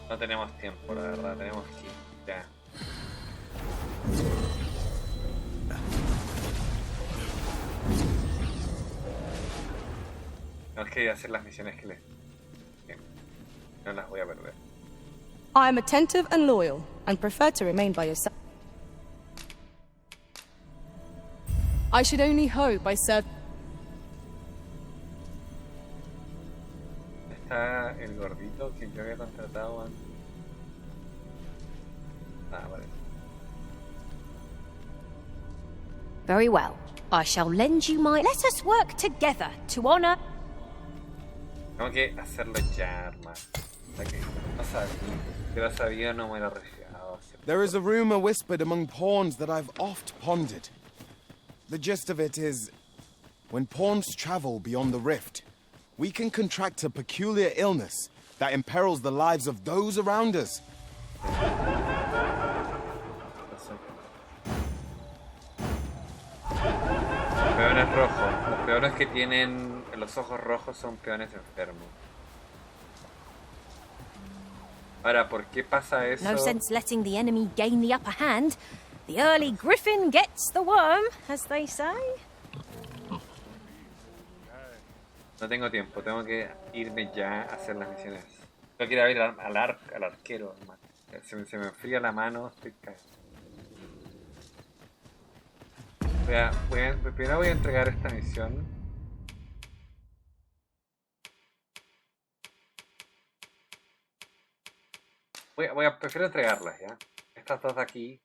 No tenemos tiempo, la verdad, tenemos que ir ya. Tenemos que ir a hacer las misiones que les... Bien. No las voy a perder. I am attentive and loyal, and prefer to remain by your side. I should only hope I serve. Está el gordito que yo había contratado antes. Ah, vale. Very well. I shall lend you my... Let us work together to honor... Tengo que hacerlo ya, hermano. Okay. No sabía. Si lo sabía, no me lo arriesgaba. There is a rumor whispered among pawns that I've oft pondered. The gist of it is, when pawns travel beyond the rift, we can contract a peculiar illness that imperils the lives of those around us. Peones rojos. Los peones que tienen los ojos rojos son peones enfermos. Ahora, ¿por qué pasa eso? No sense letting the enemy gain the upper hand. The early griffin gets the worm, as they say. No tengo tiempo, tengo que irme ya a hacer las misiones. Tengo que ir a ver al arquero, hermano. Se me enfría la mano, estoy cagado. Primero voy a entregar esta misión. Prefiero entregarlas, ¿ya? Estas dos de aquí.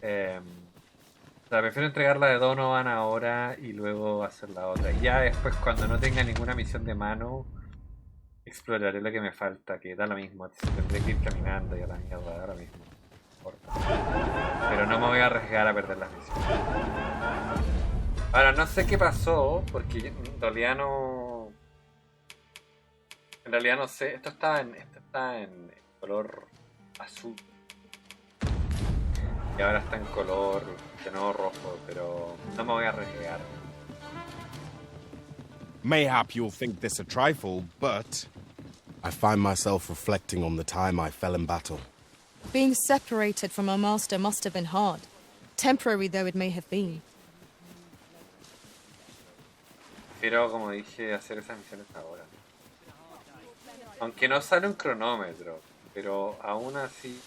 O sea, prefiero entregar la de Donovan ahora y luego hacer la otra. Y ya después, cuando no tenga ninguna misión de mano, exploraré lo que me falta, que da lo mismo. Tendré que ir caminando y a la mierda, ahora mismo. No importa. Pero no me voy a arriesgar a perder las misiones. Ahora, no sé qué pasó, porque en realidad no... En realidad no sé, esto está en color azul. Y ahora está en color de nuevo rojo, pero no me voy a arriesgar. Mayhap you'll think this a trifle, but I find myself reflecting on the time I fell in battle. Being separated from our master must have been hard, temporary though it may have been. Prefiero, como dije, hacer esas misiones ahora. Aunque no sale un cronómetro, pero aún así...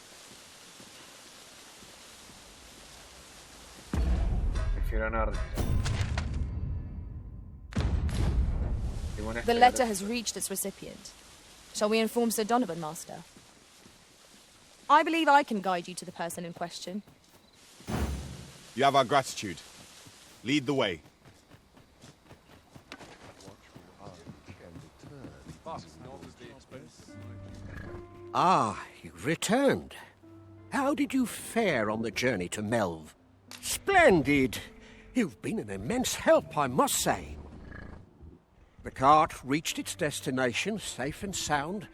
Prefiero no arriesgar. The letter has reached its recipient. Shall we inform Sir Donovan, Master? I believe I can guide you to the person in question. You have our gratitude. Lead the way. Ah, you've returned. How did you fare on the journey to Melv? Splendid! You've been an immense help, I must say. The cart reached its destination safe and sound,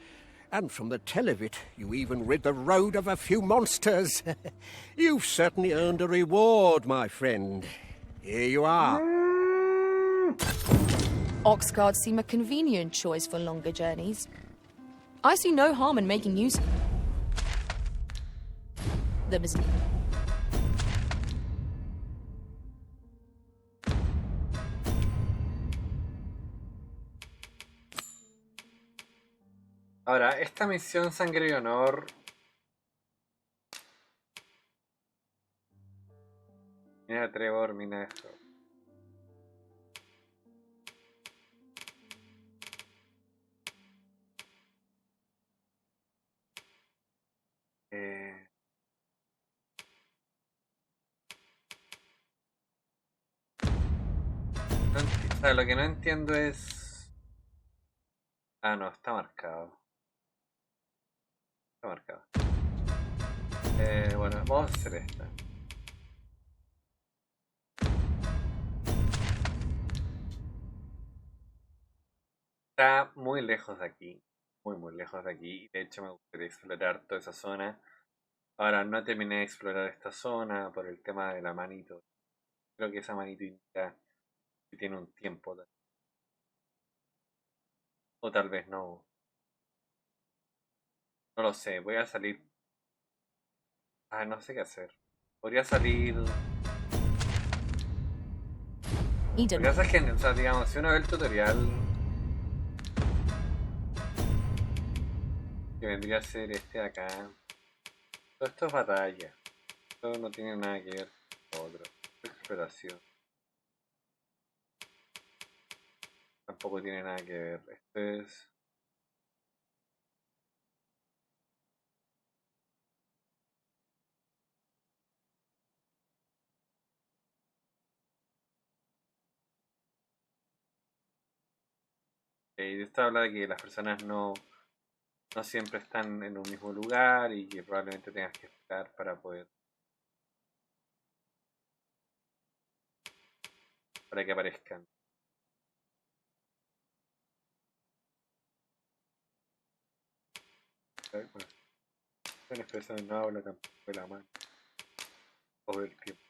and from the tell of it, you even rid the road of a few monsters. You've certainly earned a reward, my friend. Here you are. Ox guards seem a convenient choice for longer journeys. I see no harm in making use of them as... Ahora, esta misión Sangre y Honor... Mira Trevor, mira esto. O sea, lo que no entiendo es... Ah, no, está marcado. Está marcado. Bueno, vamos a hacer esta. Está muy lejos de aquí. Muy lejos de aquí. De hecho, me gustaría explorar toda esa zona. Ahora, no terminé de explorar esta zona por el tema de la manito. Creo que esa manito indica que tiene un tiempo. O tal vez no. No lo sé, voy a salir. Ah, no sé qué hacer. Podría salir. Lo que pasa es que, o sea, digamos, si uno ve el tutorial, que vendría a ser este de acá, todo esto es batalla. Esto no tiene nada que ver con otro. Exploración. Tampoco tiene nada que ver. Esto es. Esto habla de que las personas no siempre están en un mismo lugar y que probablemente tengas que esperar para que aparezcan. Bueno, una expresión no habla tampoco de la mano todo el tiempo.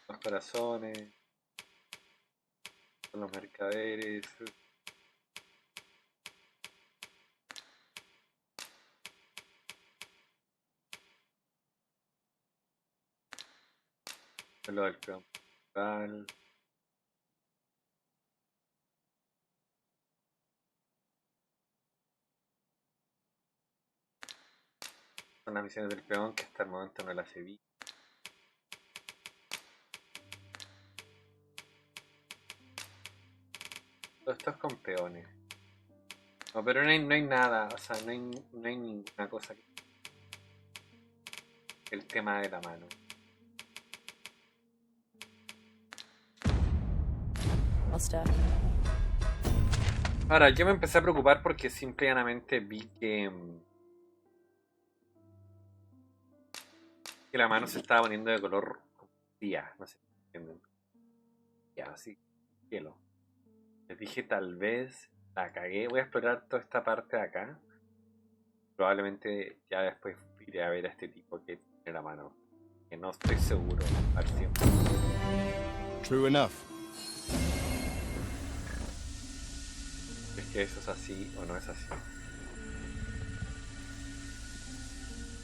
Los corazones, los mercaderes. Lo del peón principal. Son las misiones del peón que hasta el momento no las he visto. Todo esto es con peones. No, pero no hay nada, o sea, no hay ninguna cosa que... El tema de la mano. Ahora, yo me empecé a preocupar porque simplemente vi que la mano se estaba poniendo de color día, no sé si entienden. Ya, así, cielo. Les dije, tal vez la cagué. Voy a explorar toda esta parte de acá. Probablemente ya después iré a ver a este tipo que tiene la mano. Que no estoy seguro al 100%. True enough. Es que eso es así o no es así.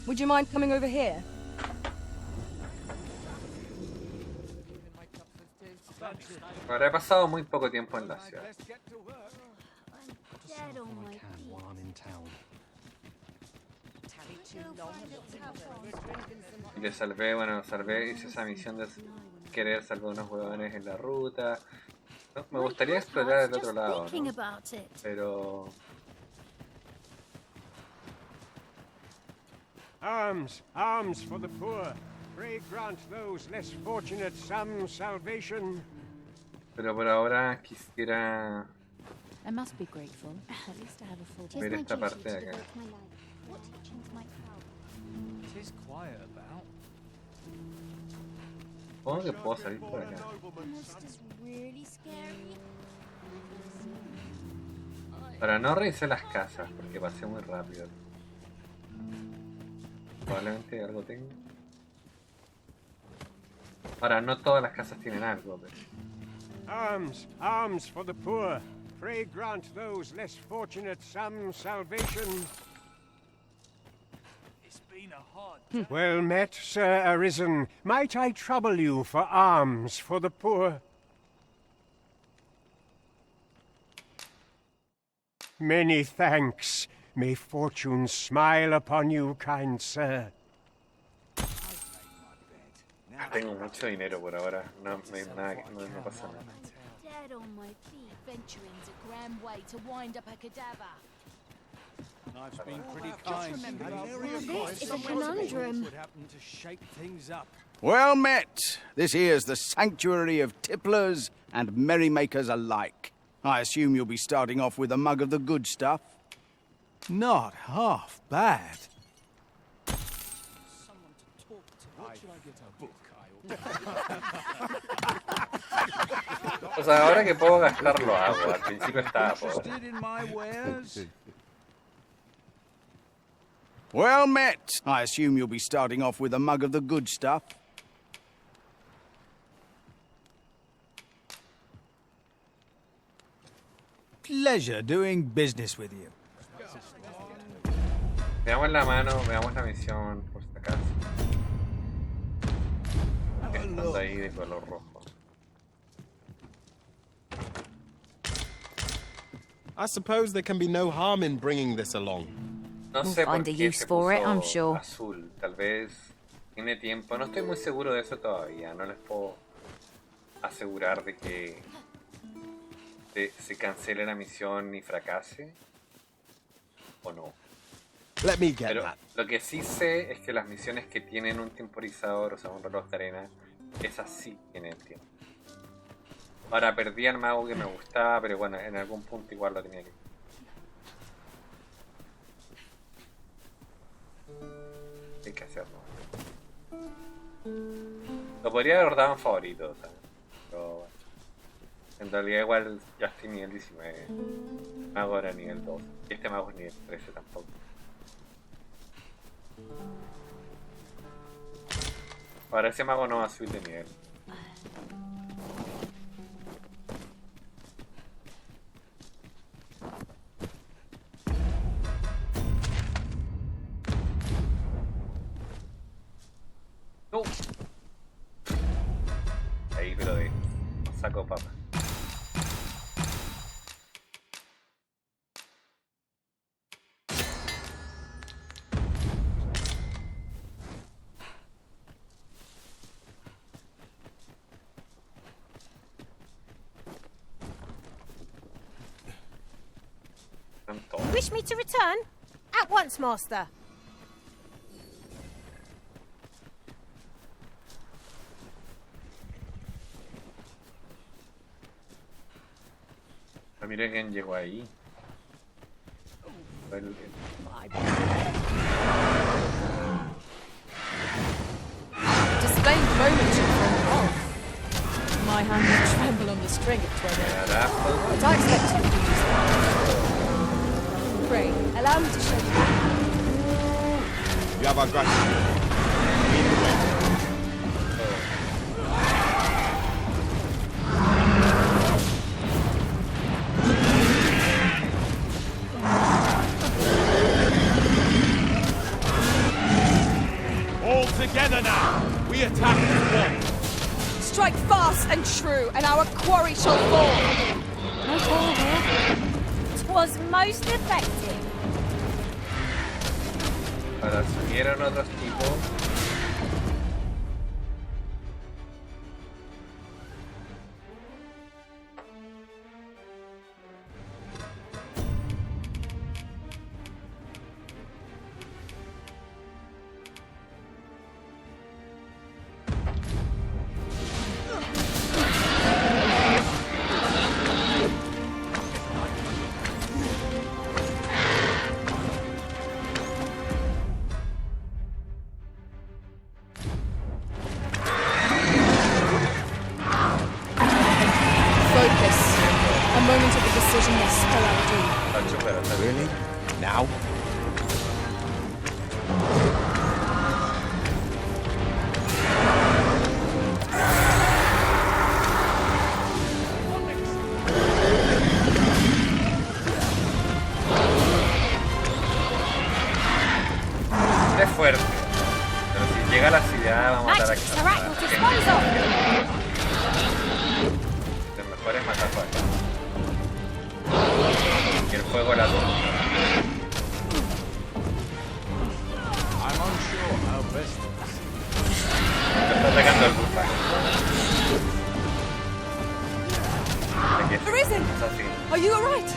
Would you mind coming over here? Ahora he pasado muy poco tiempo en la ciudad. Y le salvé, hice esa misión de querer salvar unos huevones en la ruta. No, me gustaría explorar el otro lado, ¿no? Pero... Alms for the poor. Pray grant those less fortunate some salvation. Pero por ahora quisiera I must be grateful. At least I have a full ver esta parte de acá. Supongo que puedo salir por acá. Para no revisar las casas, porque pasé muy rápido. Probablemente algo tengo. Ahora, no todas las casas tienen algo, pero... Alms for the poor. Pray grant those less fortunate some salvation. It's been a hard day. Well met, Sir Arisen. Might I trouble you for alms for the poor? Many thanks. May fortune smile upon you, kind sir. Tengo mucho dinero por ahora, no pasa nada. Dead on my feet, venturing's a grand way to wind up a cadaver. Life's been pretty kind. This is a conundrum. Would happen to shake things up. Well met. This here's the sanctuary of tipplers and merrymakers alike. I assume you'll be starting off with a mug of the good stuff. Not half bad. Someone to talk to. What should I get a book? O sea, ahora que puedo gastar lo hago, al principio estaba pobre. Interested in my wares? Well met. I assume you'll be starting off with a mug of the good stuff. Pleasure doing business with you. Veamos la mano, veamos la misión, por si acaso. Estando ahí de color rojo. I suppose there can be no harm in bringing this along. No We'll sé por find a qué use se for it, puso I'm sure. azul. Tal vez tiene tiempo. No estoy muy seguro de eso todavía. No les puedo asegurar de que se cancele la misión y fracase. O no. Let me get Pero that. lo que sí sé es que las misiones que tienen un temporizador, o sea, un reloj de arena, esas sí tienen tiempo. Ahora perdí al mago que me gustaba, pero bueno, en algún punto igual lo tenía que... Hay que hacerlo. Lo podría haber dado en favorito, ¿sabes? Pero bueno. En realidad igual ya estoy nivel 19. Mago era nivel 2. Y este mago es nivel 13 tampoco. Ahora ese mago no va a subir de nivel. No. Ahí pero de saco papa. Wish me to return? At once, master. Ah, mira quién llegó ahí. Displaying bowmanship from off. My hand would tremble on the string of 12. But I expect you to do so. Pray, allow me to show you. You have our gratitude. Lead the way. All together now! We attack as one! Strike fast and true, and our quarry shall fall. No call here. 'Twas most effective. Ahora subieron otros tipos. Focus. A moment of the decision will spell our doom. Really? Now? Es fuerte. Pero si llega a la ciudad vamos a matar a Magic's Oracle dispose of. Lo mejor es matar para acá. Y el fuego la toma. I'm unsure how best to Lo está atacando el búfalo. Aquí es. Arisen! Es así. Are you alright?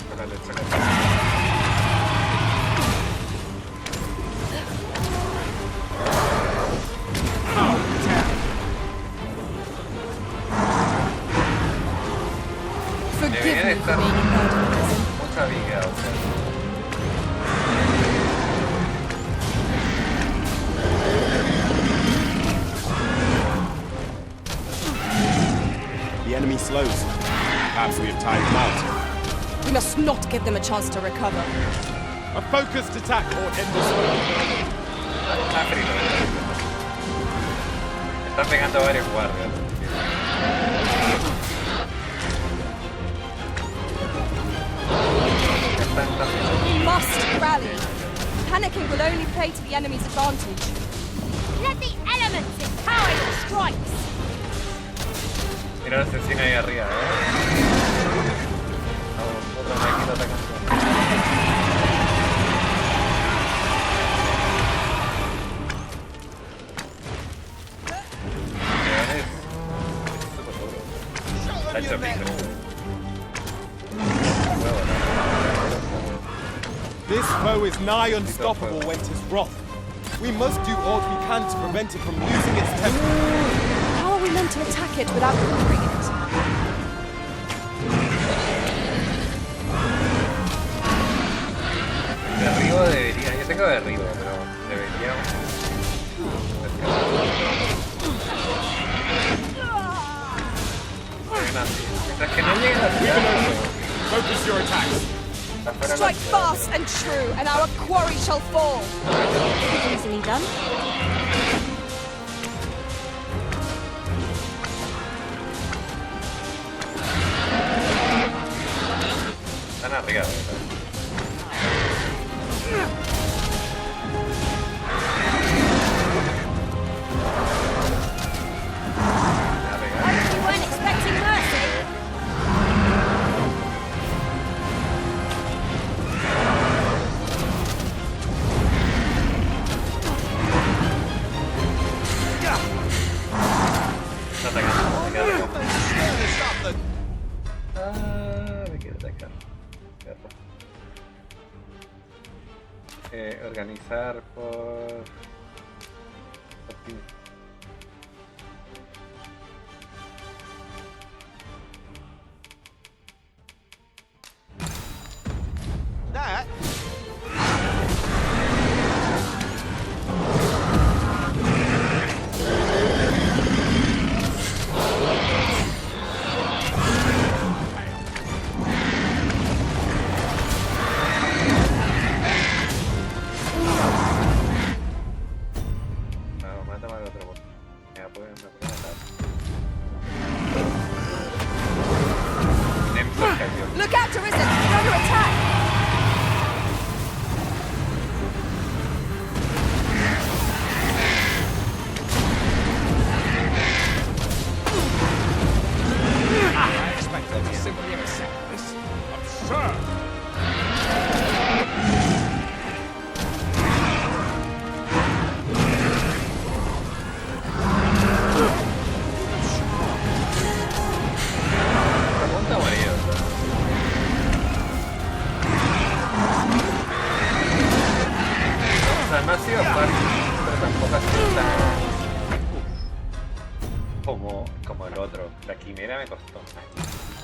Sácale, sácale. Forgive Debería de me for estar being impertinent. mucha vida, o sea. The enemy slows. Perhaps we have tired them out. We must not give them a chance to recover. A focused attack or end this fight. Está frito. Está pegando a varios guardias. We must rally. Panicking will only play to the enemy's advantage. Let the elements empower your strikes! Mira la asesina ahí arriba, Otro máquina atacando. Está hecho pico. This foe is nigh unstoppable when 'tis wrath. We must do all we can to prevent it from losing its temper. How are we meant to attack it without conquering it? Derribo debería, yo tengo derribo, pero debería. Mientras que no lleguen a tirar, Focus your attacks. Strike fast and true, and our quarry shall fall. Easily done. están arriba. You weren't expecting mercy. Me quiero atacar. Organizar por ti. That? Look out, arisen! You're under attack! I expect them to simply accept this. Absurd! No ha sido fácil, pero tampoco ha sido tan como el otro. La quimera me costó.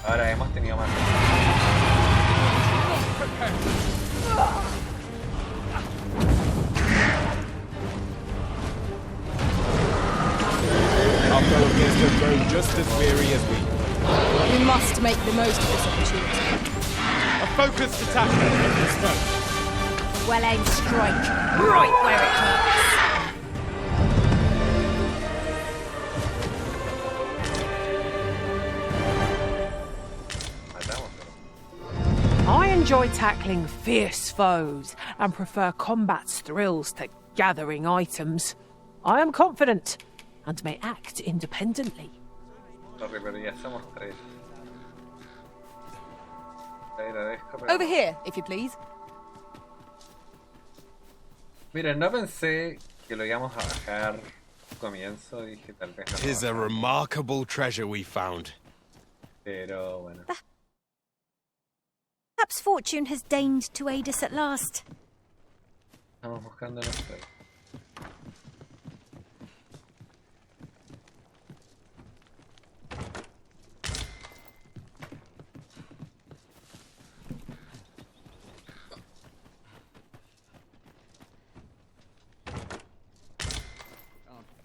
Ahora hemos tenido más. Our fellow appears to have grown just as weary as we. We must make the most of this opportunity. A focused attack on this foe. Well-aimed strike, right where it hurts. I enjoy tackling fierce foes and prefer combat's thrills to gathering items. I am confident and may act independently. Sorry, pero ya somos tres. Te agradezco, pero... Over here, if you please. Mira, no pensé que lo íbamos a bajar al comienzo, dije tal vez no. 'Tis a remarkable treasure we found. Pero bueno. Perhaps fortune has deigned to aid us at last. Estamos buscando nuestro.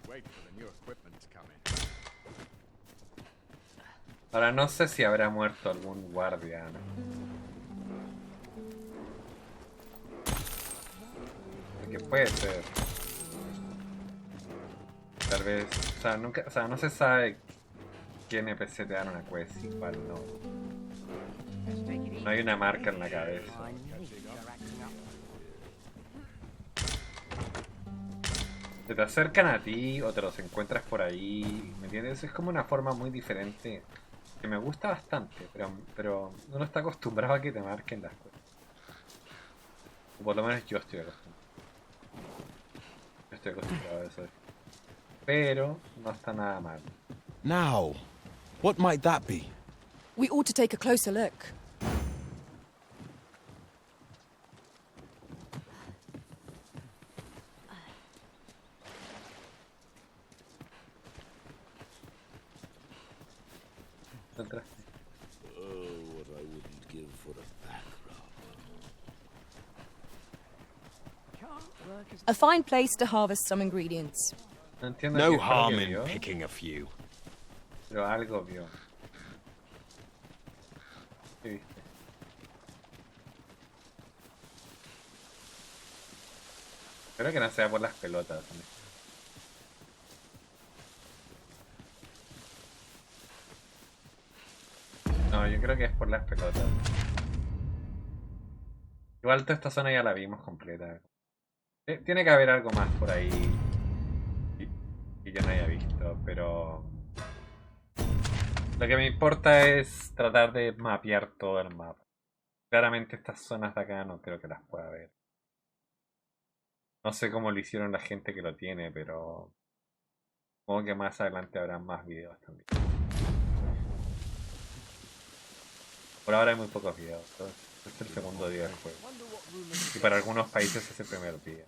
Wait for the new equipment to come in. Ahora no sé si habrá muerto algún guardia, ¿no? Porque puede ser. Tal vez, o sea, nunca, o sea, no se sabe qué NPC te dan una quest y cuál no. No hay una marca en la cabeza. Se te acercan a ti o te los encuentras por ahí, ¿me entiendes? Es como una forma muy diferente que me gusta bastante, pero uno está acostumbrado a que te marquen las cosas. O por lo menos yo estoy acostumbrado. Estoy acostumbrado a eso. Pero no está nada mal. Now, what might that be? We ought to take a closer look. What I wouldn't give for a background. A fine place to harvest some ingredients. No entiendo No qué harm es lo que in vio, picking a few. pero algo vio. ¿Qué viste? Espero que no sea por las pelotas. No, yo creo que es por las pelotas. Igual toda esta zona ya la vimos completa. Tiene que haber algo más por ahí que yo no haya visto, pero lo que me importa es tratar de mapear todo el mapa. Claramente estas zonas de acá no creo que las pueda ver. No sé cómo lo hicieron la gente que lo tiene, pero supongo que más adelante habrá más videos también. Por ahora hay muy pocos videos. Este es el segundo día del juego. Y para algunos países es el primer día.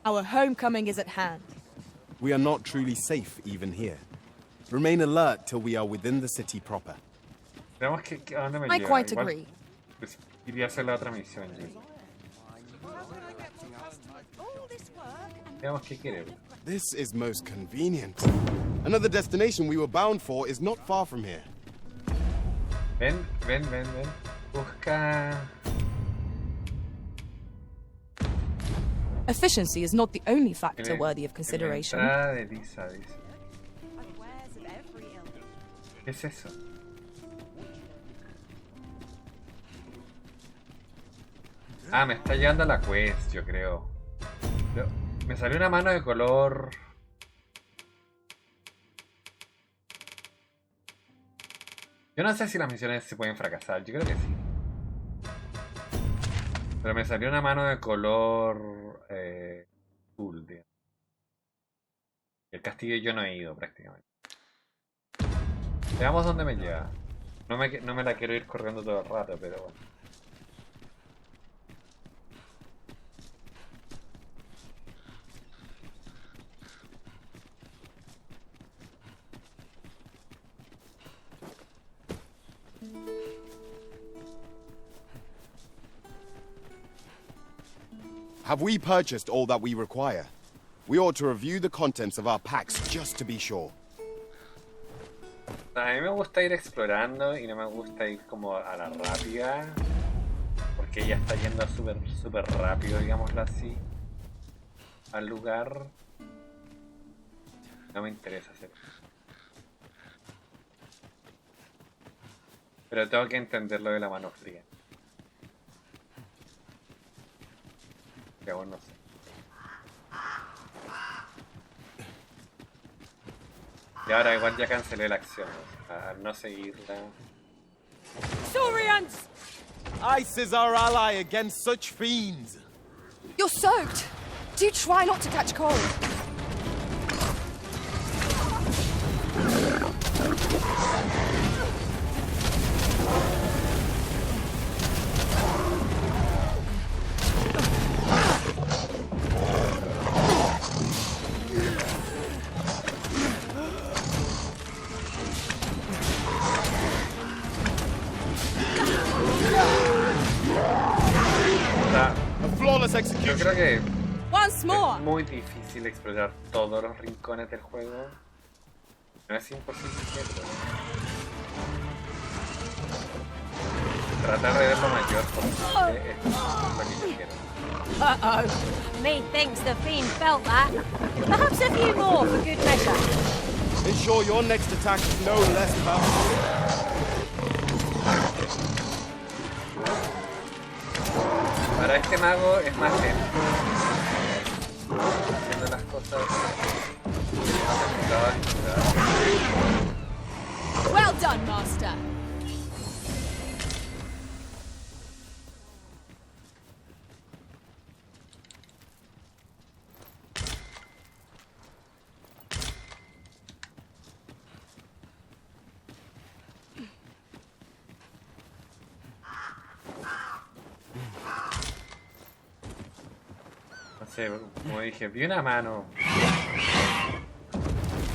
Our homecoming is at hand. We are not truly safe even here. Remain alert till we are within the city proper. Veamos a dónde me I lleva. quite Igual, agree. pues, iría a hacer la otra misión. Veamos qué quiere. This is most convenient. Another destination we were bound for is not far from here. Ven. Busca... Efficiency is not the only factor worthy of consideration. De Lisa, dice. ¿Qué es eso? Ah, me está llegando a la quest, yo creo. Me salió una mano de color... Yo no sé si las misiones se pueden fracasar, yo creo que sí. Pero me salió una mano de color... azul, digamos. El castillo yo no he ido prácticamente. Veamos dónde me lleva. No me la quiero ir corriendo todo el rato, pero bueno. Have we purchased all that we require? We ought to review the contents of our packs just to be sure. A mí me gusta ir explorando y no me gusta ir como a la rápida, porque ella está yendo súper rápido, digámoslo así, al lugar. No me interesa hacer eso. Pero tengo que entender lo de la mano fría. Que aún no sé. Y ahora igual ya cancelé la acción, o sea, al no seguirla. Saurians! Ice is our ally against such fiends. You're soaked. Do try not to catch cold. Yo creo que Once more. es muy difícil explorar todos los rincones del juego, No es imposible hacerlo. Tratar de ver lo mayor posible es lo que yo quiero. Uh-oh. Methinks the fiend felt that. Perhaps a few more for good measure. Ensure your next attack is no less powerful. Para este mago es más lento. Haciendo las cosas más complicadas. Well done, Master. No sé, como dije, vi una mano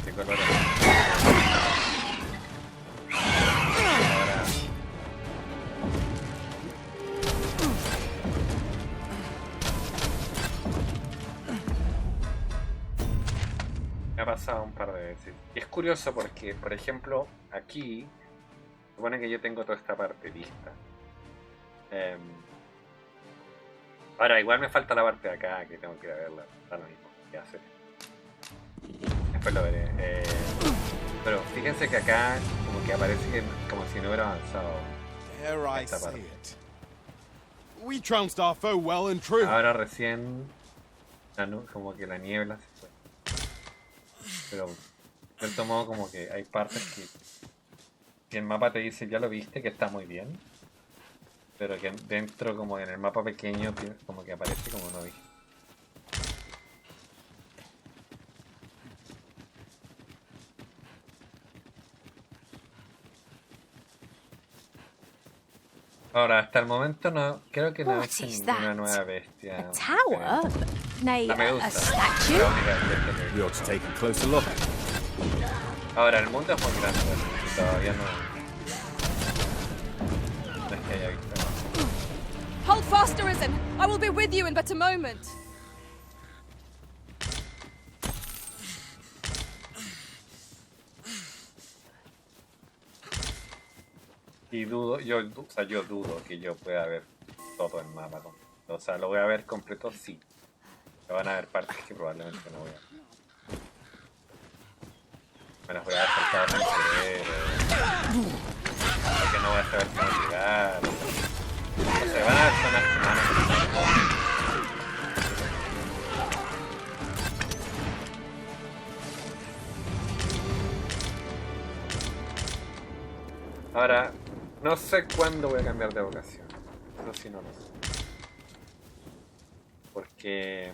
de color ahora me ha pasado un par de veces. Y es curioso porque, por ejemplo, aquí supone que yo tengo toda esta parte lista. Ahora, igual me falta la parte de acá, que tengo que ir a verla. Da lo mismo, ¿qué hacer? Después lo veré. Pero fíjense que acá como que aparece que, como si no hubiera avanzado esta parte. We trounced our foe well and true. Ahora recién como que la niebla se fue. Pero de cierto modo como que hay partes que si el mapa te dice ya lo viste, que está muy bien. Pero que dentro, como en el mapa pequeño, como que aparece como no vi. Ahora, hasta el momento no, creo que no he visto ninguna nueva bestia. A tower? Nay, La medusa. a statue? La única bestia que he We ought to take a closer look. visto. Ahora, el mundo es muy grande, así que todavía no es que haya visto nada. Hold fast, Arisen. I will be with you in but a moment. Y dudo, yo dudo que yo pueda ver todo el mapa completo. O sea, lo voy a ver completo, sí. Pero van a haber partes que probablemente no voy a ver. Me las voy a dar saltadas sin querer. Porque no voy a saber cómo llegar. No sé, van a haber zonas que van a Ahora, no sé cuándo voy a cambiar de vocación. Eso sí no lo sé. Porque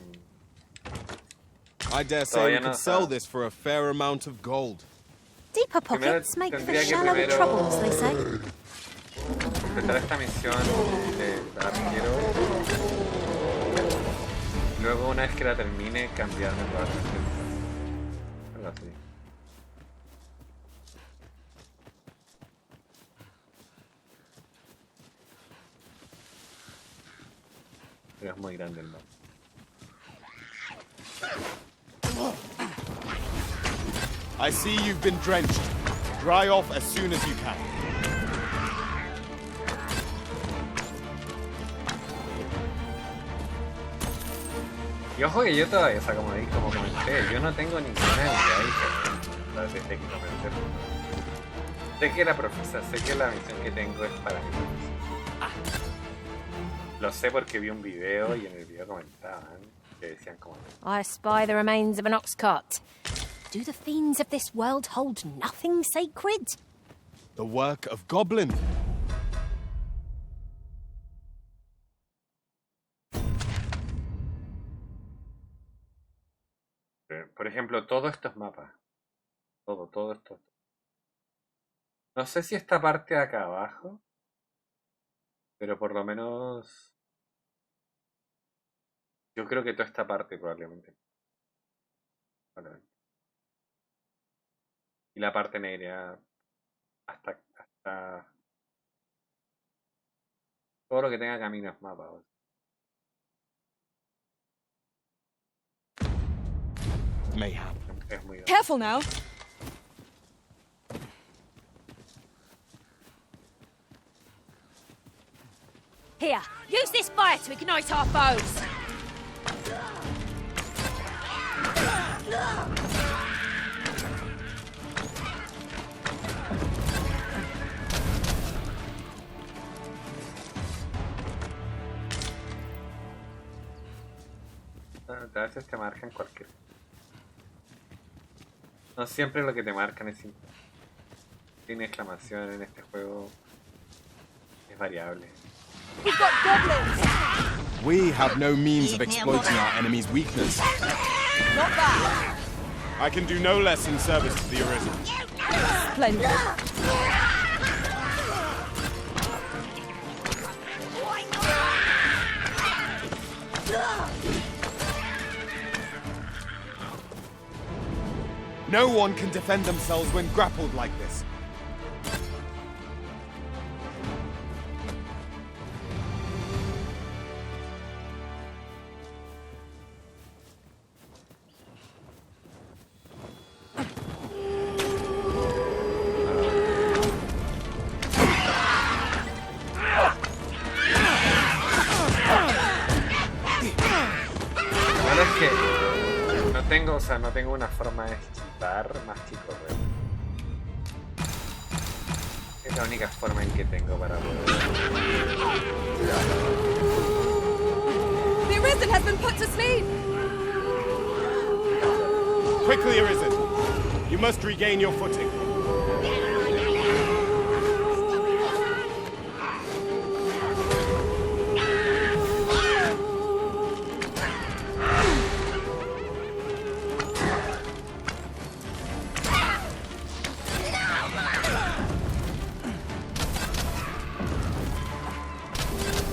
I dare say we could sell this for a fair amount of gold. Deeper pockets make for shallow primero troubles, they say. completar esta misión de arquero. Luego, una vez que la termine, cambiarme probablemente. Algo así. Pero es muy grande el mapa. I see you've been drenched. Dry off as soon as you can. Y ojo que yo todavía, o sea, como comenté, yo no tengo ninguna idea desde que comenté. Sé que la profesión, sé que la misión que tengo es para mi profesión. Lo sé porque vi un video y en el video comentaban que decían como... I spy the remains of an ox cart. Do the fiends of this world hold nothing sacred? The work of Goblin. Por ejemplo, todos estos mapas. Todo esto. No sé si esta parte de acá abajo, pero por lo menos yo creo que toda esta parte probablemente. Y la parte negra hasta todo lo que tenga caminos mapas. Mayhap. Es muy grande. Careful now. Here, use this fire to ignite our foes. A veces te marcan cualquier. No siempre lo que te marcan es tiene exclamación en este juego. Es variable. We've got goblins! We have no means of exploiting our enemy's weakness. Not bad. I can do no less in service to the Arisen. Splendid. No one can defend themselves when grappled like this. No tengo una forma de esquivar más chico, pero es la única forma en que tengo para poder. The Arisen has been put to sleep! Quickly, Arisen! You must regain your footing.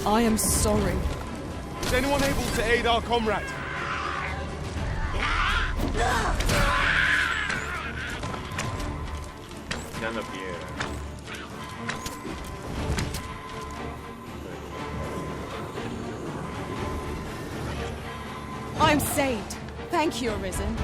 I am sorry. Is anyone able to aid our comrade? Ya no quiero. I'm saved. Thank you, Arisen.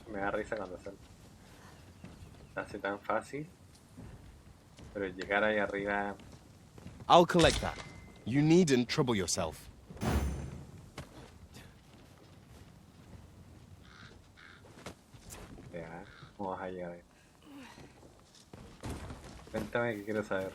Me da risa cuando se hace tan fácil, pero llegar ahí arriba. I'll collect that. You needn't trouble yourself. Ya, ¿cómo vas a llegar ahí? Cuéntame que quiero saber.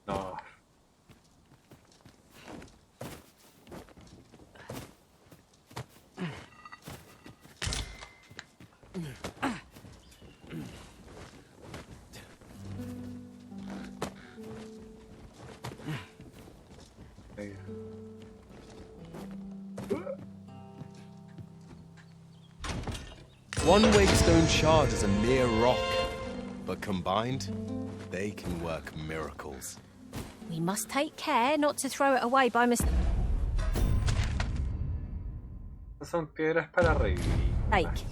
No. One Wakestone shard is a mere rock, but combined, they can work miracles. We must take care not to throw it away by mistake. Son piedras para revivir. Take.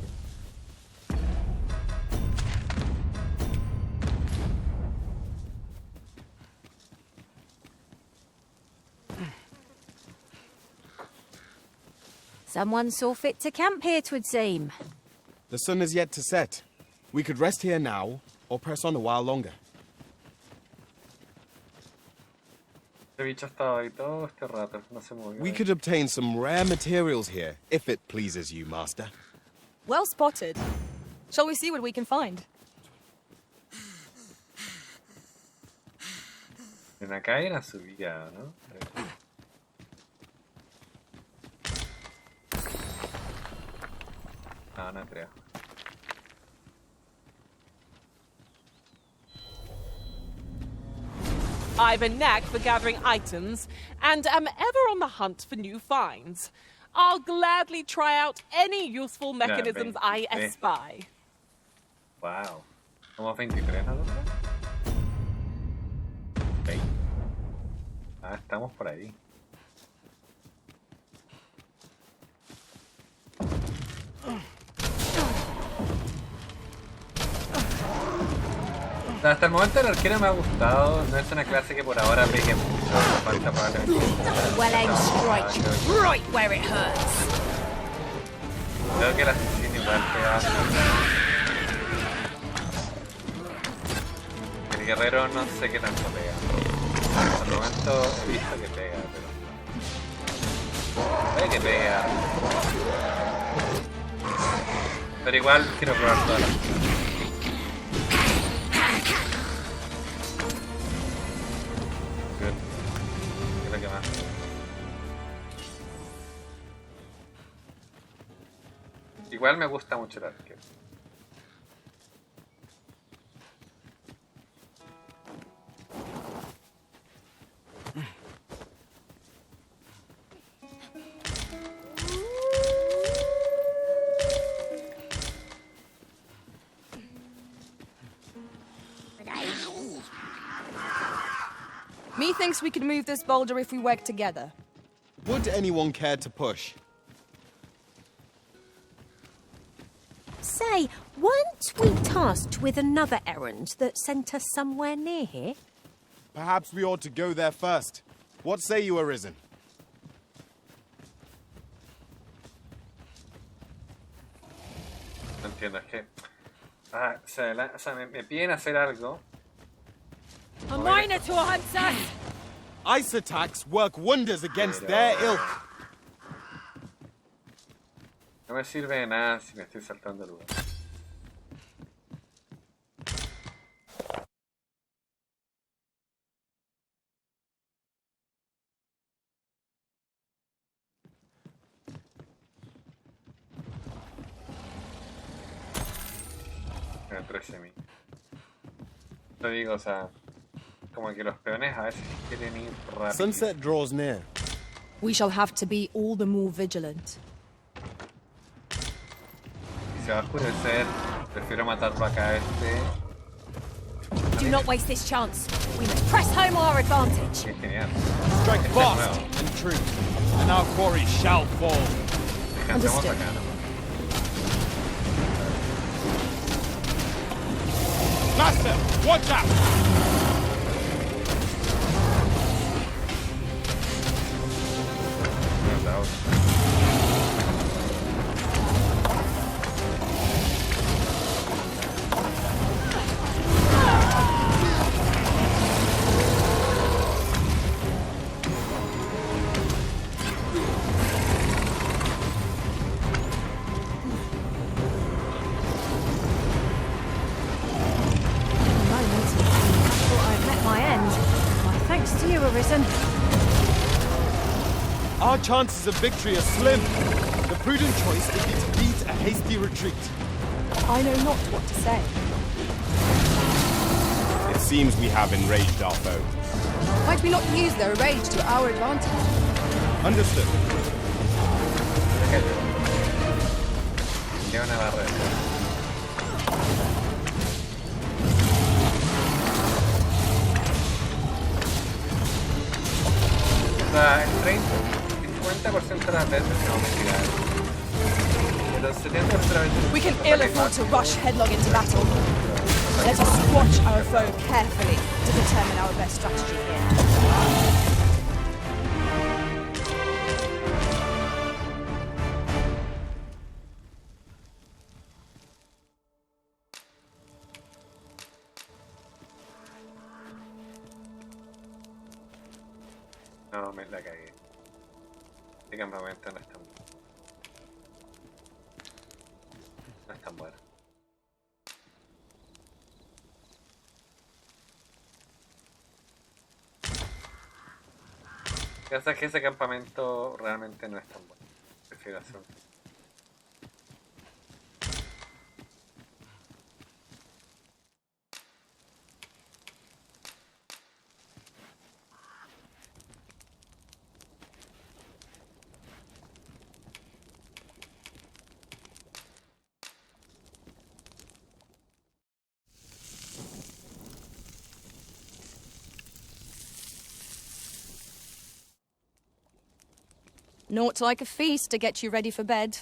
Someone saw fit to camp here, 'twould seem. The sun is yet to set. We could rest here now, or press on a while longer. Este bicho ha estado ahí todo este rato, no se movió. We could obtain some rare materials here, if it pleases you, Master. Well spotted. Shall we see what we can find? En acá hay una subida, ¿no? No, no creo. I've a knack for gathering items, and am ever on the hunt for new finds. I'll gladly try out any useful mechanisms I espy. Wow. Somos 23 nosotros. Ok. Ah, estamos por ahí. Hasta el momento el arquero me ha gustado, no es una clase que por ahora pegue mucho, falta probablemente. Well aimed strike, right where it hurts. Creo que el asesino igual pega. El guerrero no sé qué tanto pega. Hasta el momento he visto que pega, pero... Puede que pega. Pero igual quiero probar todas las cosas. Igual me gusta mucho el arquero. Methinks we could move this boulder if we work together. Would anyone care to push? Say, weren't we tasked with another errand that sent us somewhere near here? Perhaps we ought to go there first. What say you, Arisen? No entiendo, es que... o sea, me piden hacer algo. A miner to hunt us! Ice attacks work wonders against their ilk. No me sirve de nada si me estoy saltando el lugar. Me 13.000. Te digo, o sea, como que los peones a veces quieren ir rápido. Sunset draws near. We shall have to be all the more vigilant. Si se va a oscurecer, prefiero matarlo acá Do not waste this chance. We must press home our advantage. Qué genial. Strike fast and true, and our quarry shall fall. Descansemos acá, ¿no? Master, watch out! Our chances of victory are slim. The prudent choice would be to beat a hasty retreat. I know not what to say. It seems we have enraged our foe. Might we not use their rage to our advantage? Understood. Queda una barrera. O sea, el 50% de las veces no me tiraron. Pero el 70% de las veces... We can ill afford to rush headlong into battle. Let us watch our foe carefully to determine our best strategy here. No, me la cagué. Este campamento no es tan... No es tan bueno. Ya sabes que ese campamento realmente no es tan bueno. Prefiero hacer... Naught like a feast to get you ready for bed.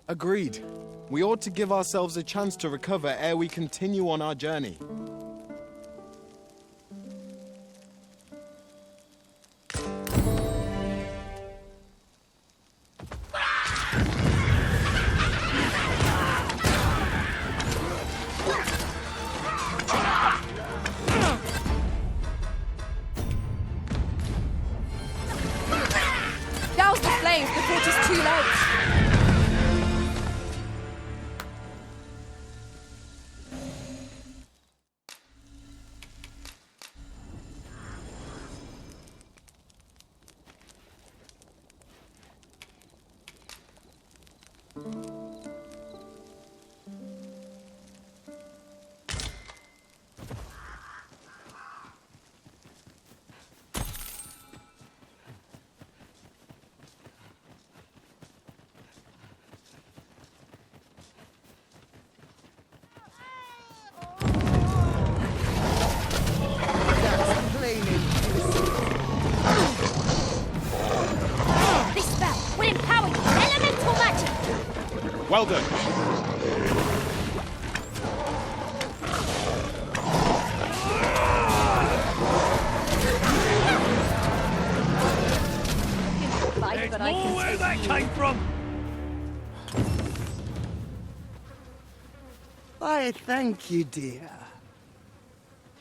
Agreed. We ought to give ourselves a chance to recover ere we continue on our journey. Douse the flames before it is too late. This spell will empower you with elemental magic. Well done. But I can Where that came from? Why, thank you, dear.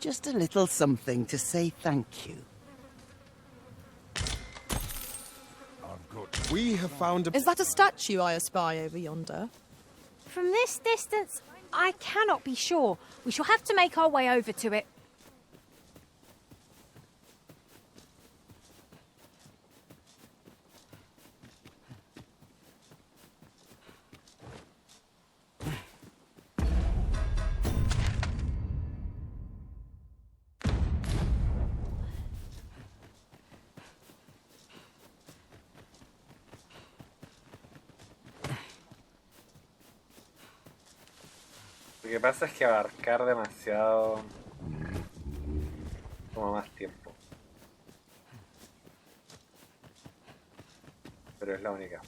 Just a little something to say thank you. We have found a... Is that a statue I espy over yonder? From this distance, I cannot be sure. We shall have to make our way over to it. Lo que pasa es que abarcar demasiado toma más tiempo. Pero es la única.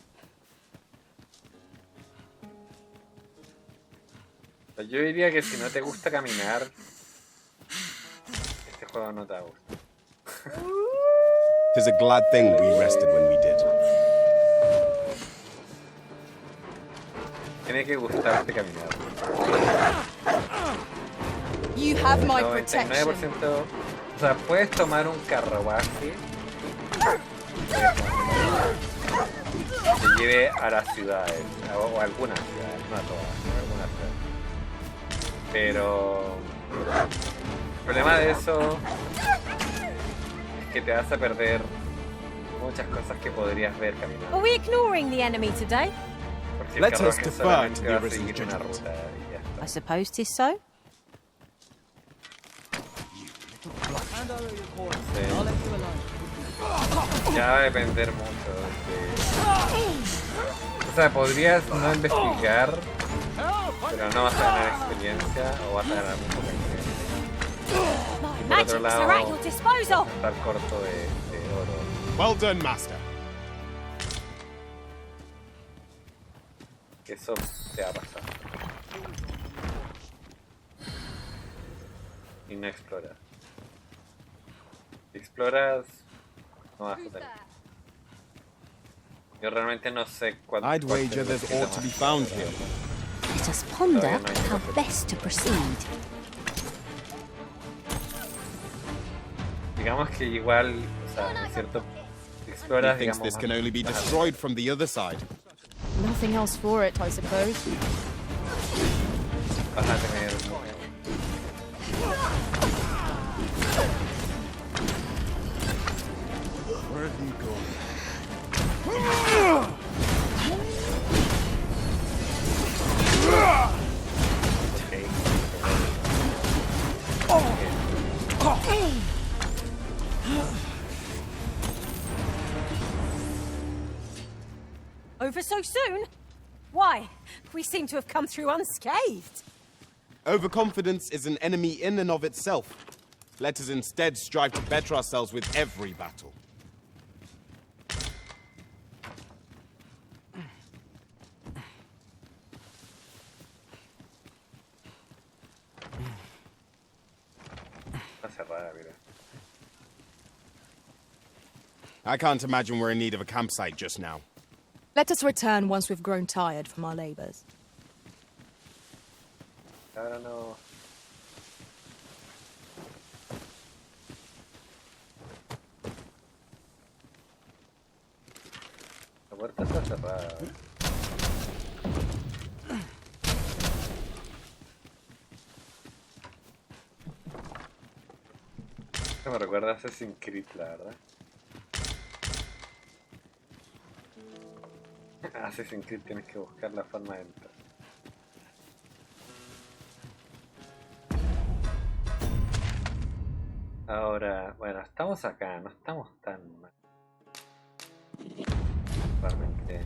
O sea, yo diría que si no te gusta caminar, este juego no te va a gustar. 'Tis a glad thing we rested when we did. Tiene que gustarte caminar. You have my protection. 99%, o sea, puedes tomar un carruaje que te lleve a las ciudades, o a algunas ciudades, no a todas, a algunas ciudades. Pero el problema de eso es que te vas a perder muchas cosas que podrías ver caminando. Are we ignoring the enemy today? Porque el Let us carruaje defer solamente to the va a Arisen's seguir una judgment. ruta y ya está. I suppose 'tis so. Sí. Ya va a depender mucho o sea, podrías no investigar, pero no vas a ganar experiencia o vas a ganar muy poca experiencia. Y por otro Magics are at lado, your disposal. estar corto de oro. Well done, Master. Que eso te va a pasar. Y no exploras. Si exploras, no vas a tener. Yo realmente no sé cuánto. I'd wager there's ought to be found here. Let us ponder how best to proceed. Digamos que igual, o sea, es cierto, exploras, He thinks digamos, this can only be destroyed from the other side. Nothing else for it, I suppose. vas a tener Where'd he go? Over so soon? Why? We seem to have come through unscathed. Overconfidence is an enemy in and of itself. Let us instead strive to better ourselves with every battle. I can't imagine we're in need of a campsite just now. Let us return once we've grown tired from our labors. Ahora no. La puerta está cerrada. Esto me recuerda a Assassin's Creed, la verdad. Assassin's Creed tienes que buscar la forma de entrar. Ahora, bueno, estamos acá, no estamos tan mal. Realmente.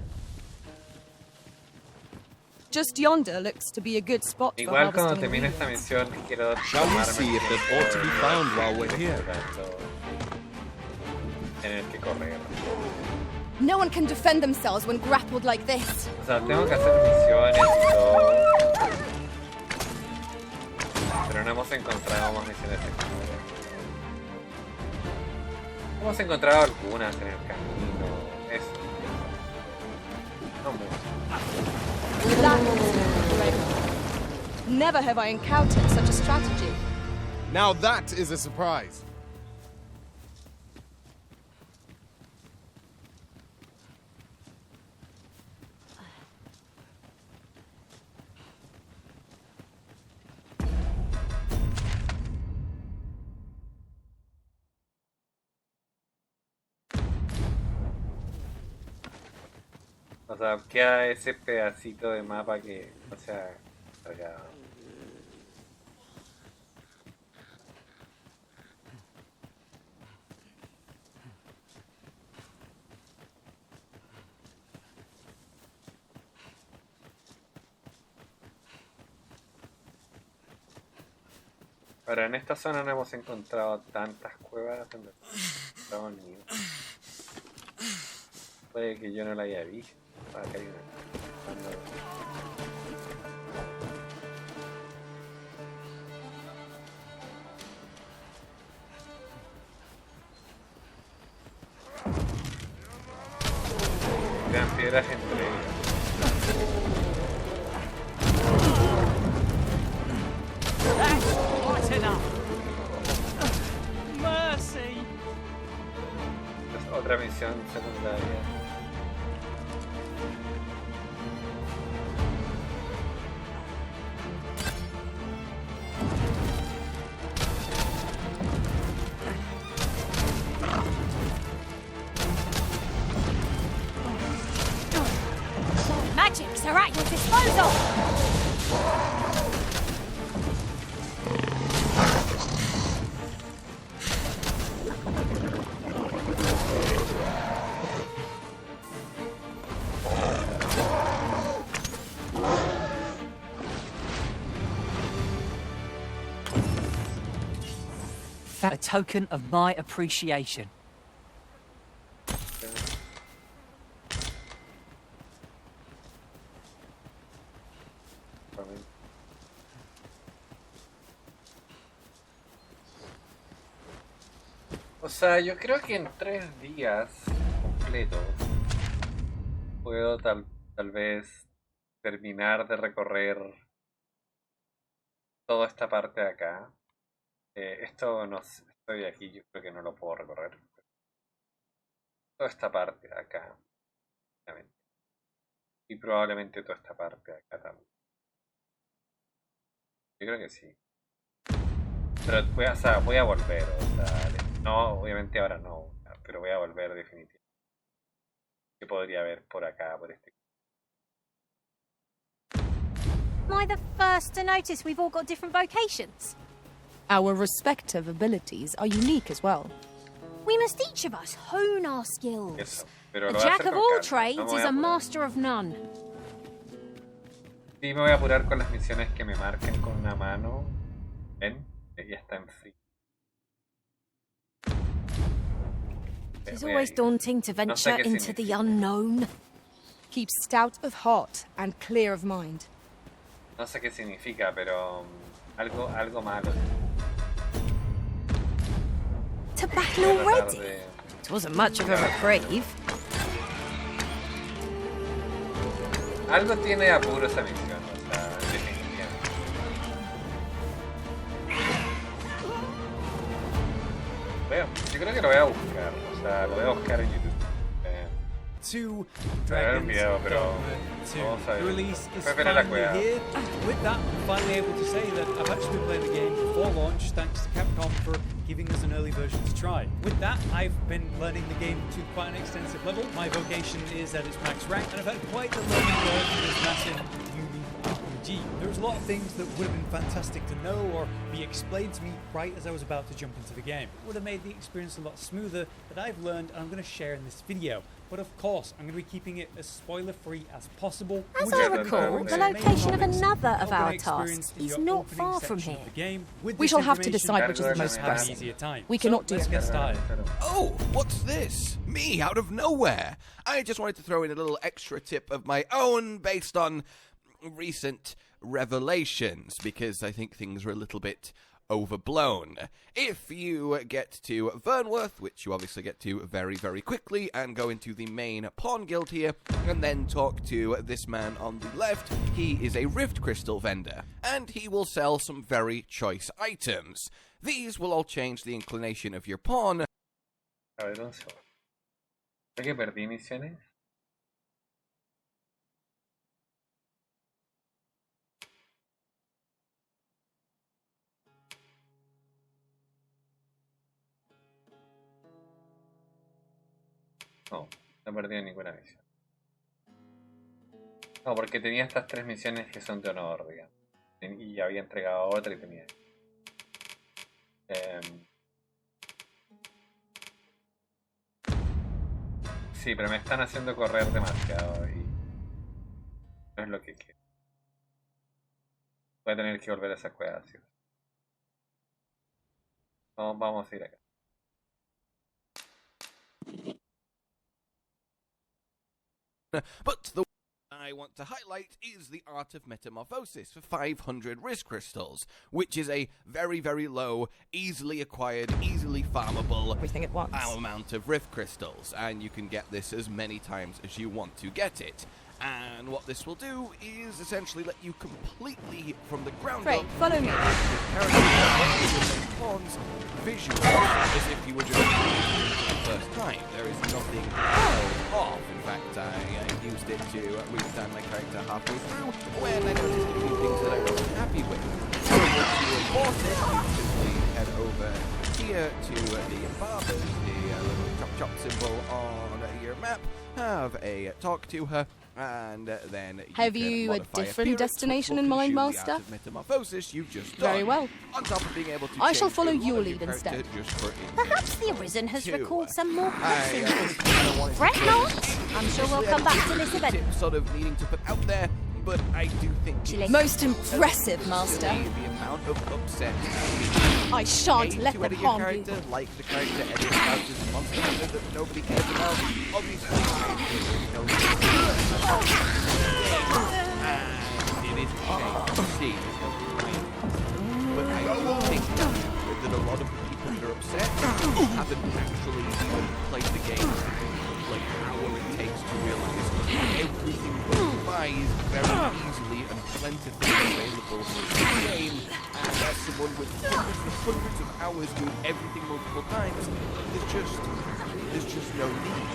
Just yonder looks to be a good spot for Igual cuando harvesting termine esta ingredients. misión quiero Shall we see if there's ought to be found while we're here? Tener que correr. No one can defend themselves when grappled like this. O sea, tengo que hacer misiones y todo. Pero no hemos encontrado más misiones secundarias. Hemos encontrado algunas en el camino. Eso. No mucho. That is incredible. Never have I encountered such a strategy. Now that is a surprise. O sea, queda ese pedacito de mapa que no se ha cargado. Ahora, en esta zona no hemos encontrado tantas cuevas donde hemos encontrado nidos. Puede que yo no la haya visto. Acá hay una. Crean piedras entre ellas. That's quite enough. Mercy. Es otra misión secundaria. Magics are at your disposal! A token of my appreciation. O sea, yo creo que en 3 días completos puedo tal vez terminar de recorrer toda esta parte de acá. Esto no sé, estoy aquí, yo creo que no lo puedo recorrer. Toda esta parte de acá. Y probablemente toda esta parte de acá también. Yo creo que sí. Pero voy a volver, o sea, no, obviamente ahora no, pero voy a volver definitivamente. ¿Qué podría haber por acá, por este? Am I the first to notice we've all got different vocations? Our respective abilities are unique as well. We must each of us hone our skills. Eso, pero A lo voy a jack hacer of con all calma, trades no me voy is a a apurar. master of none. Sí, me voy a apurar con las misiones que me marquen con una mano. ¿Ven? Ya está en free. It's always daunting to venture qué into the significa. unknown. Keep stout of heart and clear of mind. No sé qué significa, pero algo malo. To battle Voy a tratar already? de- To Wasn't much of a reprieve. Algo tiene apuro esa misión, o sea, definitivamente. Yo creo que lo voy a buscar, o sea, lo voy a buscar en YouTube. Two Dragons video, pero vamos a ver. Release is Voy a ver la finally cueva. here. With that, I'm finally able to say that I've actually been playing the game before launch, thanks to Capcom for giving us an early version to try. With that, I've been learning the game to quite an extensive level. My vocation is at its max rank, and I've had quite the learning curve for this massive unique RPG. There's a lot of things that would have been fantastic to know or be explained to me right as I was about to jump into the game. It would have made the experience a lot smoother that I've learned and I'm going to share in this video. But of course, I'm going to be keeping it as spoiler-free as possible. As I recall, the location of another of our tasks is not far from here. We shall have to decide which is the most pressing. We cannot do this. Oh, what's this? Me out of nowhere. I just wanted to throw in a little extra tip of my own based on recent revelations, because I think things were a little bit overblown. If you get to Vernworth, which you obviously get to very, very quickly, and go into the main pawn guild here, and then talk to this man on the left, he is a rift crystal vendor, and he will sell some very choice items. These will all change the inclination of your pawn. A ver, un segundo. ¿Sé que perdí misiones? No, no perdí ninguna misión. No, porque tenía estas 3 misiones que son de honor, digamos. Y había entregado otra y tenía. Sí, pero me están haciendo correr demasiado y no es lo que quiero. Voy a tener que volver a esa cueva, ¿sí? No, vamos a ir acá. But the I want to highlight is the Art of Metamorphosis for 500 Risk Crystals, which is a very, very low, easily acquired, easily farmable amount of Rift Crystals, and you can get this as many times as you want to get it. And what this will do is essentially let you completely, from the ground up, follow me. Pawns visually as if you were just for the first time. There is nothing off. In fact, I used it to redesign my character halfway through when I noticed a few things that I wasn't happy with. So once you import it, you simply head over here to the barbers, the little chop symbol on your map, have a talk to her, and then have you a different destination in mind, Master? Metamorphosis you've just done. Very well. On top of being able to I shall follow your lead instead. Perhaps the Arisen has recalled some more cutscenes. Fret not! I'm sure we'll come back to this event. Sort of needing to put out there, but I do think most impressive, Master. The amount of upset. I shan't let them harm you. Like the character Eddie Crouch is a monster hunter that nobody cares about. Obviously, and it is a shame to see. But I do think that a lot of the people that are upset haven't actually even played the game. Like how it takes to realize everything you buy is very easily and plentifully available in the game, and as someone with hundreds of hours doing everything multiple times, there's just no need.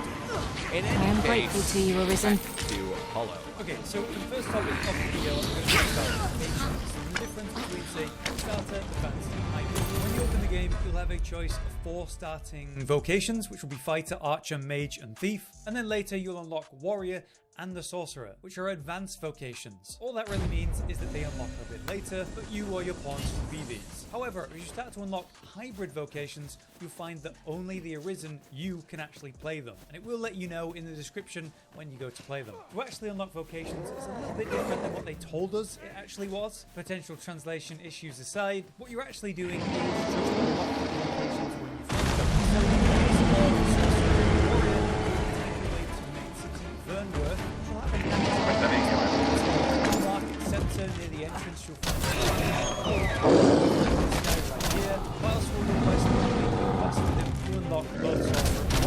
In any I am grateful to you, Arisen. To Apollo. Okay, so the first topic of the video, I'm going to talk about vocations. The difference between, say, starter, advanced, and hybrid. When you open the game, you'll have a choice of 4 starting vocations, which will be fighter, archer, mage, and thief. And then later you'll unlock warrior and the sorcerer, which are advanced vocations. All that really means is that they unlock a bit later, but you or your pawns will be these. However, as you start to unlock hybrid vocations, you'll find that only the Arisen, you can actually play them. And it will let you know in the description when you go to play them. To actually unlock vocations is a little bit different than what they told us it actually was. Potential translation issues aside, what you're actually doing is just unlock the vocations when you find them. So in the case of warrior, calculate to main city Vernworth, you'll have a market centre near the entrance. You'll find right here. Whilst we're requesting to make you unlock lots of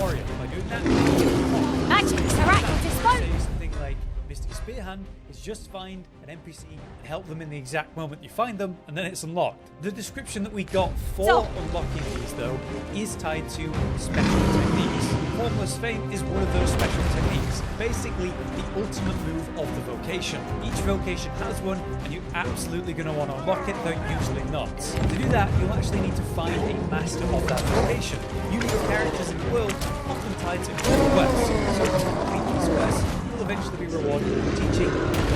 warrior. By doing that, you get Magic, Serac, dispose. say something like Mystic Spearhand is just find an NPC and help them in the exact moment you find them, and then it's unlocked. The description that we got for unlocking these, though, is tied to special techniques. Formless Feint is one of those special techniques. Basically, the ultimate move of the vocation. Each vocation has one, and you're absolutely going to want to unlock it, though usually not. To do that, you'll actually need to find a master of that vocation. Unique characters in the world often tied to quests. So to complete these quests, you'll eventually be rewarded for teaching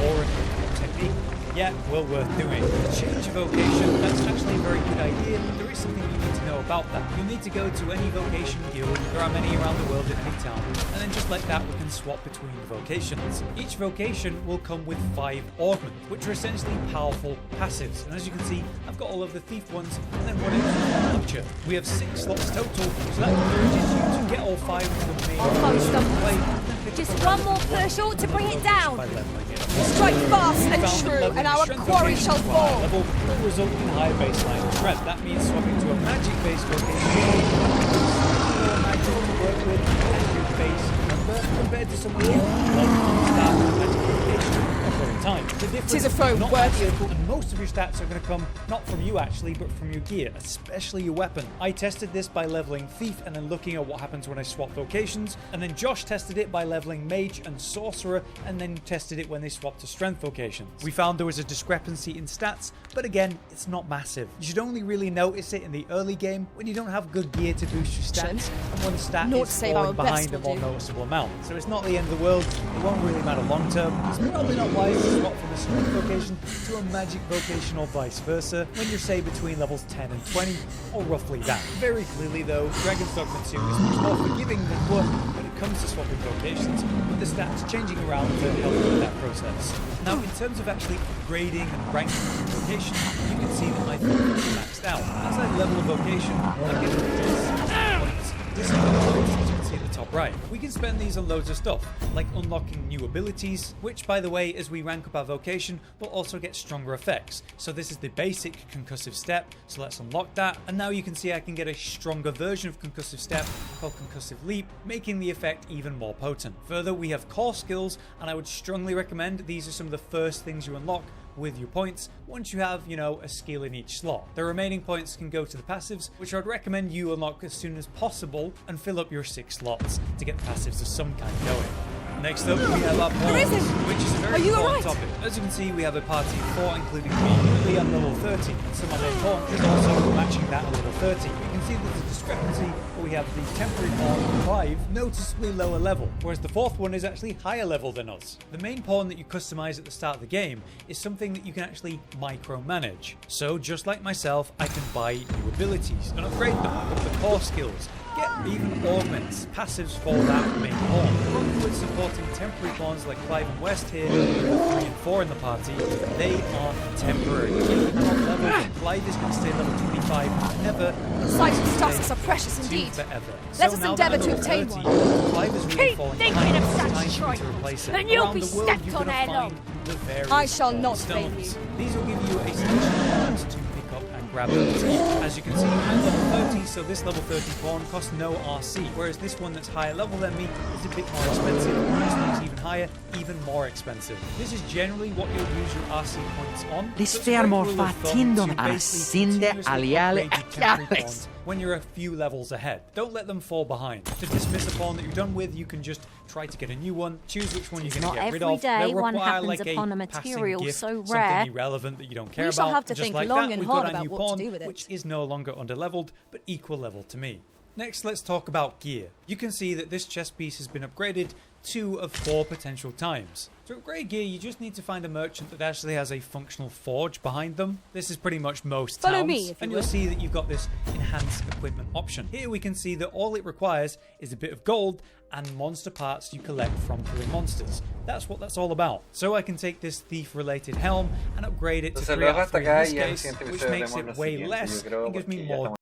or a technique. Yeah, well worth doing. To change a vocation, that's actually a very good idea, but there is something you need to know about that. You'll need to go to any vocation guild, there are many around the world at any time, and then just like that we can swap between the vocations. Each vocation will come with 5 augments, which are essentially powerful passives, and as you can see, I've got all of the thief ones, and then one extra launcher. We have 6 slots total, so that encourages you to get all 5 of the main play. Just one more push ought to bring it down. Strike fast and true, and our quarry shall fall. Level will result in higher baseline strength. That means swapping to a magic-based vocation. More magic to work with and your base number compared to someone new like start with magic vocation over time. The difference is a foe not worthy magical, and most of your stats are going to come not from you actually, but from your gear, especially your weapon. I tested this by leveling Thief and then looking at what happens when I swap vocations, and then Josh tested it by leveling Mage and Sorcerer, and then tested it when they swapped to Strength vocations. We found there was a discrepancy in stats, but again, it's not massive. You should only really notice it in the early game when you don't have good gear to boost your stats, and when the stat is falling behind a more noticeable amount. So it's not the end of the world, it won't really matter long term. It's probably not wise to swap from a Strength vocation to a Magic vocation or vice versa when you're say between levels 10 and 20, or roughly that. Very clearly though, Dragon's Dogma 2 is much more forgiving than 1 when it comes to swapping vocations, with the stats changing around to help with that process. Now in terms of actually upgrading and ranking the vocation, you can see that my vocation is maxed out. As I level a vocation, I'm getting this points, as you can see at the top right. We can spend these on loads of stuff, like unlocking new abilities, which by the way, as we rank up our vocation, will also get stronger effects. So this is the basic concussive step, so let's unlock that, and now you can see I can get a stronger version of concussive step called concussive leap, making the effect even more potent. Further, we have core skills, and I would strongly recommend these are some of the first things you unlock with your points once you have, you know, a skill in each slot. The remaining points can go to the passives, which I'd recommend you unlock as soon as possible and fill up your 6 slots to get passives of some kind going. Next up, we have our pawns, which is a very important topic. As you can see, we have a party of 4, including me, Lily on level 30, and some other pawn is also matching that at level 30. You can see there's a discrepancy, but we have the temporary pawn, Clive, noticeably lower level, whereas the 4th one is actually higher level than us. The main pawn that you customize at the start of the game is something that you can actually micromanage. So, just like myself, I can buy new abilities and upgrade them, up the core skills, get even augments, passives for that main pawn. Along with supporting temporary pawns like Clive and West here, with the 3 and 4 in the party, they are temporary. If you're not level, Clive is going to stay level 25 forever. Sight and tasks are precious indeed. Let us endeavour to obtain one. Clive is really falling behind. It's time to replace it. And you'll Around be the world, stepped you're on going to headlong. find the various I shall not stones. fail you. These will give you a selection of cards to pick up and grab ability. As you can see, I'm level 30, so this level 30 pawn costs no RC, whereas this one that's higher level than me is a bit more expensive, and this one's even higher, even more expensive. This is generally what you'll use your RC points on. Li stiamo facendo ascende aliale When you're a few levels ahead. Don't let them fall behind. To dismiss a pawn that you're done with, you can just try to get a new one, choose which one you're going to get rid of. Not every day one require happens like upon a material gift, so rare. something irrelevant that you don't care We shall about. have to Just think like long that, and we've hard got a about new what pawn, to do with it. which is no longer underleveled, but equal level to me. Next, let's talk about gear. You can see that this chest piece has been upgraded 2 of 4 potential times. To upgrade gear, you just need to find a merchant that actually has a functional forge behind them. This is pretty much most towns. Follow me, if you and will. you'll see that you've got this enhanced equipment option. Here we can see that all it requires is a bit of gold and monster parts you collect from killing monsters. That's what that's all about. So I can take this thief-related helm and upgrade it to 3 out of 3 in this case, which makes it way less and gives me more